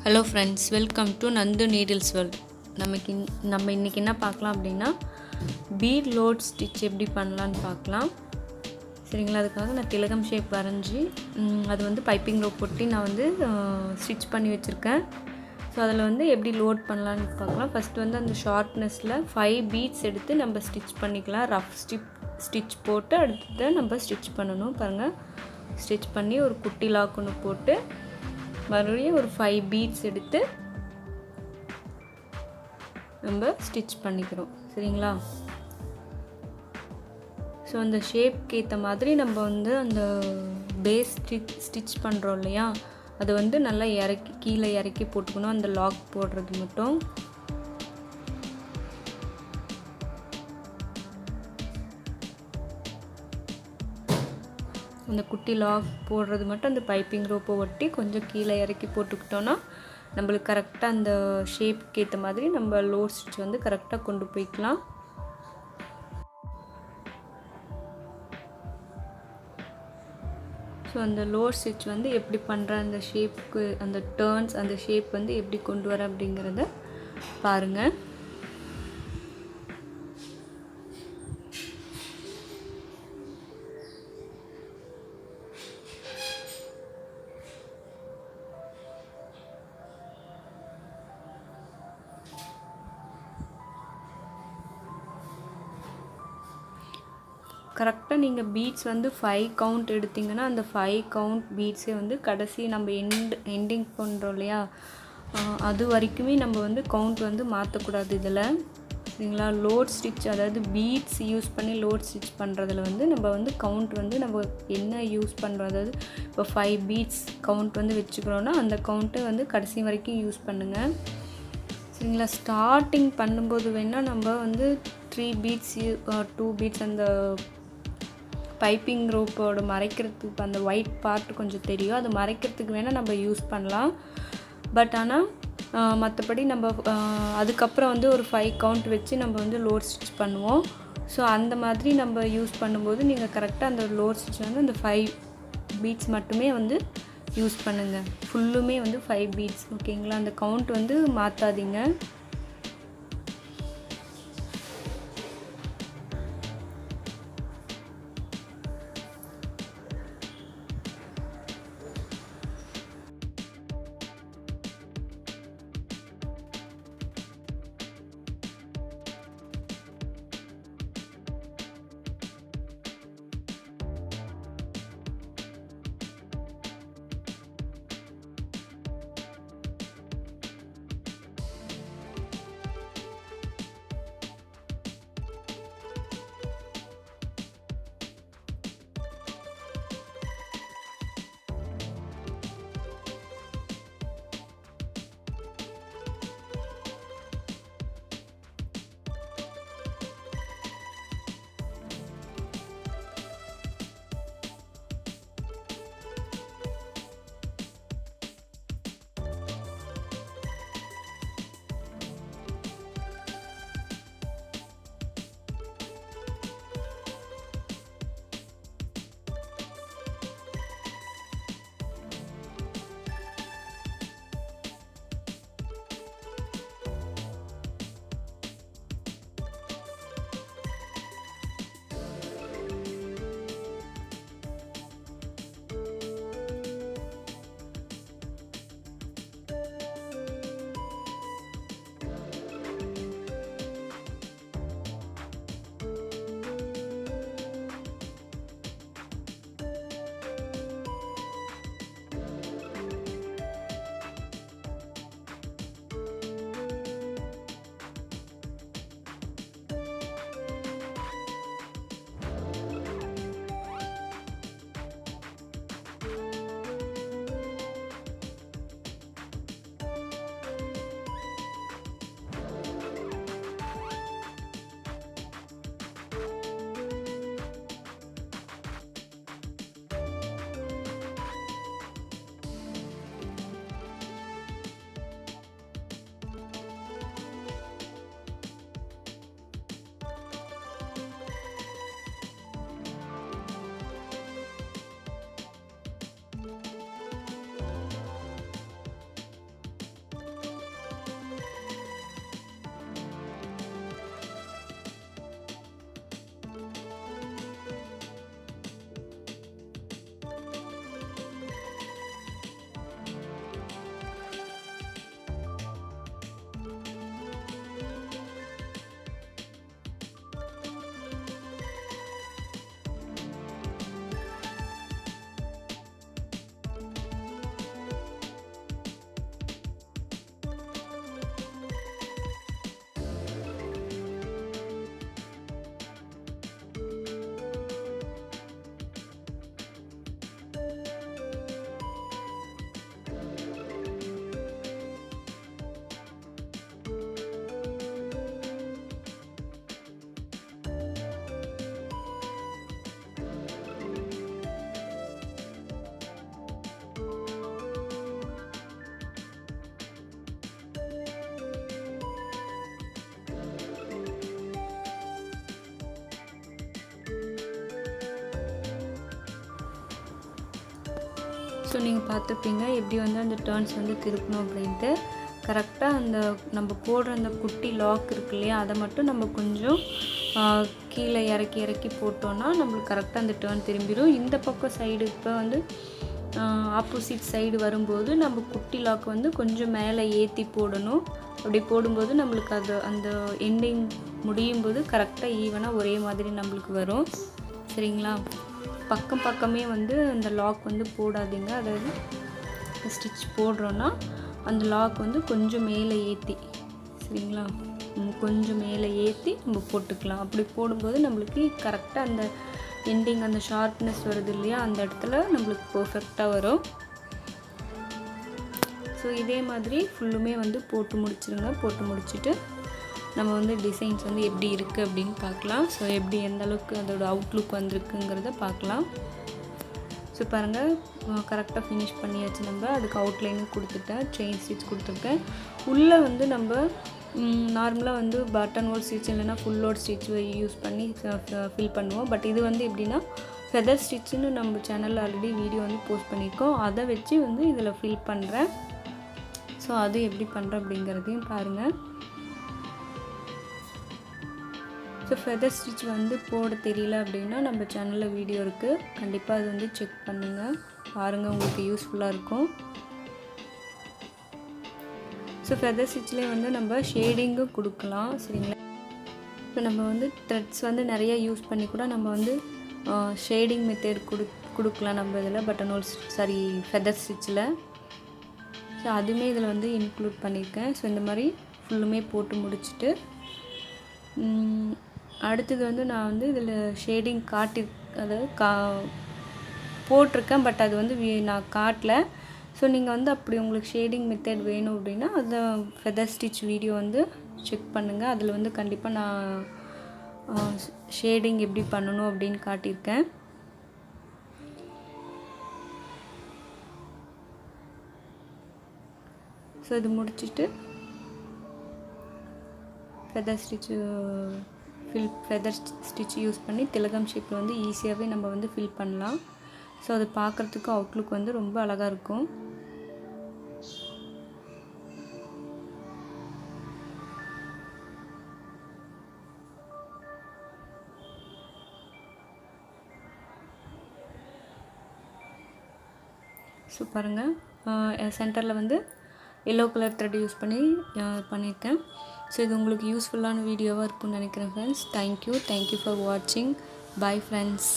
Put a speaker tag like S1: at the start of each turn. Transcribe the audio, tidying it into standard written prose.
S1: Hello friends, welcome to Nandu needles world. நம்ம இன்றைக்கி என்ன பார்க்கலாம் அப்படின்னா, பீட் லோட் ஸ்டிச் எப்படி பண்ணலான்னு பார்க்கலாம். சரிங்களா? அதுக்காக நான் திலகம் ஷேப் வரைஞ்சி அது வந்து பைப்பிங் ரோப் போட்டு நான் வந்து ஸ்டிச் பண்ணி வச்சுருக்கேன். ஸோ அதில் வந்து எப்படி லோட் பண்ணலான்னு பார்க்கலாம். ஃபஸ்ட்டு வந்து அந்த ஷார்ப்னஸில் 5 பீட்ஸ் எடுத்து நம்ம ஸ்டிச் பண்ணிக்கலாம். ரஃப் ஸ்டிச் போட்டு அடுத்து நம்ம ஸ்டிச் பண்ணணும். பாருங்கள், ஸ்டிச் பண்ணி ஒரு குட்டி லாக் ஒன்று போட்டு மறுபடியும் ஒரு 5 பீட்ஸ் எடுத்து நம்ம ஸ்டிச் பண்ணிக்கிறோம். சரிங்களா? ஸோ அந்த ஷேப்க்கு ஏற்ற மாதிரி நம்ம வந்து அந்த பேஸ் ஸ்டிச் பண்ணுறோம் இல்லையா, அது வந்து நல்லா கீழே இறக்கி போட்டுக்கணும். அந்த லாக் போடுறது மட்டும். அந்த குட்டி லாக் போடுறது மட்டும் அந்த பைப்பிங் ரோப்பை ஒட்டி கொஞ்சம் கீழே இறக்கி போட்டுக்கிட்டோன்னா நம்மளுக்கு கரெக்டாக அந்த ஷேப்புக்கு ஏற்ற மாதிரி நம்ம லோட் ஸ்டிச் வந்து கரெக்டாக கொண்டு போய்க்கலாம். ஸோ அந்த லோட் ஸ்டிச் வந்து எப்படி பண்ணுற அந்த ஷேப்புக்கு அந்த டர்ன்ஸ் அந்த ஷேப் வந்து எப்படி கொண்டு வர அப்படிங்கிறத பாருங்கள். கரெக்டாக நீங்கள் பீட்ஸ் வந்து 5 கவுண்ட் எடுத்திங்கன்னா அந்த 5 கவுண்ட் பீட்ஸே வந்து கடைசி நம்ம எண்டிங் பண்ணுறோம் இல்லையா, அது வரைக்குமே நம்ம வந்து கவுண்ட் வந்து மாற்றக்கூடாது இதில். சரிங்களா? லோட் ஸ்டிச் அதாவது பீட்ஸ் யூஸ் பண்ணி லோட் ஸ்டிச் பண்ணுறதுல வந்து நம்ம வந்து கவுண்ட் வந்து நம்ம என்ன யூஸ் பண்ணுறோம், அதாவது இப்போ 5 பீட்ஸ் கவுண்ட் வந்து வச்சுக்கிறோன்னா அந்த கவுண்ட்டை வந்து கடைசி வரைக்கும் யூஸ் பண்ணுங்கள். சரிங்களா? ஸ்டார்டிங் பண்ணும்போது வேணால் நம்ம வந்து 3 பீட்ஸ் 2 பீட்ஸ் அந்த பைப்பிங் ரோப்போட மறைக்கிறதுக்கு அந்த ஒயிட் பார்ட் கொஞ்சம் தெரியும், அது மறைக்கிறதுக்கு வேணால் நம்ம யூஸ் பண்ணலாம். பட் ஆனால் மற்றபடி நம்ம அதுக்கப்புறம் வந்து ஒரு 5 கவுண்ட் வச்சு நம்ம வந்து லோட் ஸ்டிச் பண்ணுவோம். ஸோ அந்த மாதிரி நம்ம யூஸ் பண்ணும்போது நீங்கள் கரெக்டாக அந்த லோட் ஸ்டிச் வந்து அந்த 5 பீட்ஸ் மட்டுமே வந்து யூஸ் பண்ணுங்கள். ஃபுல்லுமே வந்து 5 பீட்ஸ். ஓகேங்களா? அந்த கவுண்ட் வந்து மாற்றாதீங்க. ஸோ நீங்கள் பார்த்துப்பீங்க எப்படி வந்து அந்த டர்ன்ஸ் வந்து திருப்பணும் அப்படின்ட்டு. கரெக்டாக அந்த நம்ம போடுற அந்த குட்டி லாக் இருக்கு இல்லையா, அதை மட்டும் நம்ம கொஞ்சம் கீழே இறக்கி போட்டோன்னா நம்மளுக்கு கரெக்டாக அந்த டர்ன் திரும்பிடும். இந்த பக்கம் சைடு இப்போ வந்து ஆப்போசிட் சைடு வரும்போது நம்ம குட்டி லாக் வந்து கொஞ்சம் மேலே ஏற்றி போடணும். அப்படி போடும்போது நம்மளுக்கு அது அந்த எண்டிங் முடியும் போது கரெக்டாக ஈவனாக ஒரே மாதிரி நம்மளுக்கு வரும். சரிங்களா? பக்கமே வந்து அந்த லாக் வந்து போடாதீங்க. அதாவது ஸ்டிச் போடுறோன்னா அந்த லாக் வந்து கொஞ்சம் மேலே ஏற்றி, சரிங்களா, கொஞ்சம் மேலே ஏற்றி நம்ம போட்டுக்கலாம். அப்படி போடும்போது நம்மளுக்கு கரெக்டாக அந்த எண்டிங் அந்த ஷார்ப்னஸ் வருது இல்லையா, அந்த இடத்துல நம்மளுக்கு பர்ஃபெக்டாக வரும். ஸோ இதே மாதிரி ஃபுல்லுமே வந்து போட்டு முடிச்சிருங்க. போட்டு முடிச்சுட்டு நம்ம வந்து டிசைன்ஸ் வந்து எப்படி இருக்குது அப்படின்னு பார்க்கலாம். ஸோ எப்படி எந்த அளவுக்கு அதோட அவுட்லுக் வந்திருக்குங்கிறத பார்க்கலாம். ஸோ பாருங்கள், கரெக்டாக ஃபினிஷ் பண்ணியாச்சு. நம்ம அதுக்கு அவுட்லைனும் கொடுத்துட்டேன், செயின் ஸ்டிச் கொடுத்துருக்கேன். உள்ளே வந்து நம்ம நார்மலாக வந்து பட்டன் ஹோல் ஸ்டிச் இல்லைன்னா ஃபுல் லோட் ஸ்டிச் யூஸ் பண்ணி ஃபில் பண்ணுவோம். பட் இது வந்து எப்படின்னா ஃபெதர் ஸ்டிச்சுன்னு நம்ம சேனலில் ஆல்ரெடி வீடியோ வந்து போஸ்ட் பண்ணியிருக்கோம். அதை வச்சு வந்து இதில் ஃபில் பண்ணுறேன். ஸோ அது எப்படி பண்ணுறேன் அப்படிங்கிறதையும் பாருங்கள். ஸோ ஃபெதர் ஸ்டிச் வந்து போட தெரியல அப்படின்னா நம்ம சேனலில் வீடியோ இருக்குது, கண்டிப்பாக அது வந்து செக் பண்ணுங்கள், பாருங்கள், உங்களுக்கு யூஸ்ஃபுல்லாக இருக்கும். ஸோ ஃபெதர் ஸ்டிச்லேயே வந்து நம்ம ஷேடிங்கும் கொடுக்கலாம். சரிங்களா? இப்போ நம்ம வந்து த்ரெட்ஸ் வந்து நிறைய யூஸ் பண்ணி கூட நம்ம வந்து ஷேடிங் மெத்தட் கொடுக்கலாம் நம்ம இதில் பட்டன் ஹோல் சாரி ஃபெதர் ஸ்டிச்சில். ஸோ அதுவுமே இதில் வந்து இன்க்ளூட் பண்ணியிருக்கேன். ஸோ இந்த மாதிரி ஃபுல்லுமே போட்டு முடிச்சுட்டு அடுத்தது வந்து நான் வந்து இதில் ஷேடிங் அதாவது போட்டிருக்கேன். பட் அது வந்து நான் காட்டல. ஸோ நீங்கள் வந்து அப்படி உங்களுக்கு ஷேடிங் மெத்தட் வேணும் அப்படின்னா அதை ஃபெதர் ஸ்டிச் வீடியோ வந்து செக் பண்ணுங்கள். அதில் வந்து கண்டிப்பாக நான் ஷேடிங் எப்படி பண்ணணும் அப்படின்னு காட்டியிருக்கேன். ஸோ இது முடிச்சுட்டு ஃபெதர் ஸ்டிச் யூஸ் பண்ணி திலகம் ஷேப்பில் வந்து ஈஸியாகவே நம்ம வந்து ஃபில் பண்ணலாம். ஸோ அது பார்க்குறதுக்கு அவுட்லுக் வந்து ரொம்ப அழகாக இருக்கும். ஸோ பாருங்கள், சென்டரில் வந்து எல்லோ கலர் த்ரெட் யூஸ் பண்ணி பண்ணியிருக்கேன். ஸோ இது உங்களுக்கு யூஸ்ஃபுல்லான வீடியோவாக இருக்கும்னு நினைக்கிறேன் ஃப்ரெண்ட்ஸ். தேங்க்யூ ஃபார் வாட்சிங். Bye friends.